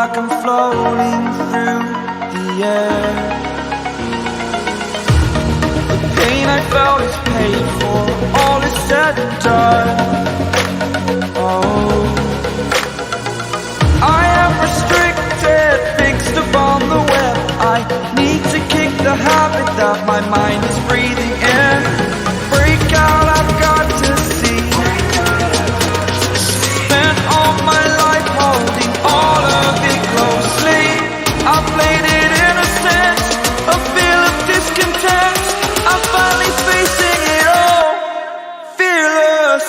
like I'm floating through the air. The pain I felt is paid for, all is said and done. Oh, I am restricted, fixed upon the web. I need to kick the habit that my mind is breathing in. Break out, I've got to see. Spent all my life holding all of it closely. I played it innocent, a feel of discontent. I'm finally facing it all, fearless.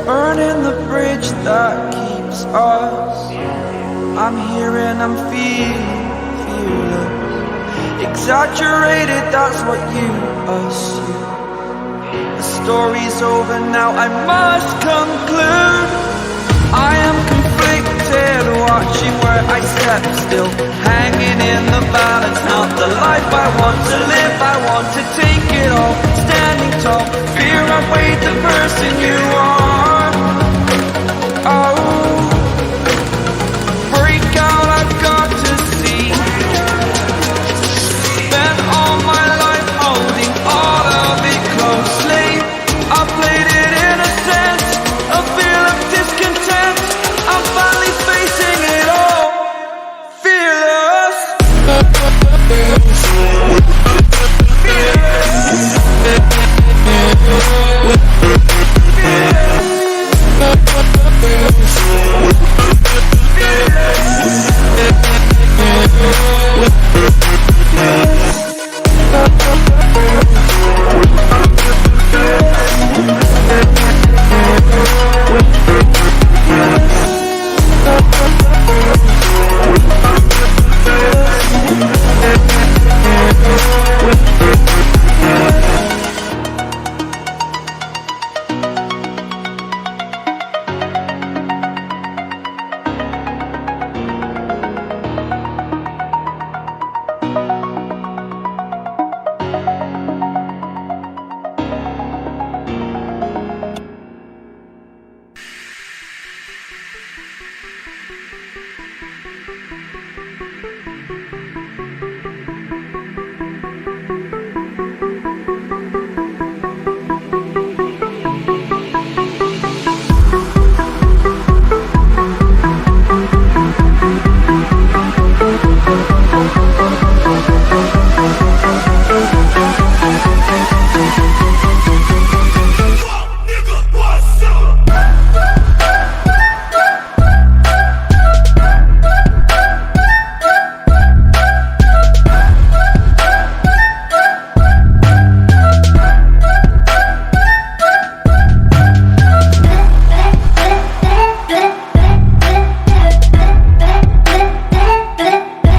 Burning the bridge that keeps us. I'm here and I'm feeling fearless. Exaggerated, that's what you assume. The story's over now, I must conclude. I am conflicted, watching where I step still, hanging in the balance. Not the life I want to live, I want to take it all. Standing tall, fear outweighed the person you are. Oh, break out, I've got to see. Spent all my life holding all of it closely. I played it innocent, a feel of discontent. I'm finally facing it all, fearless. Fearless.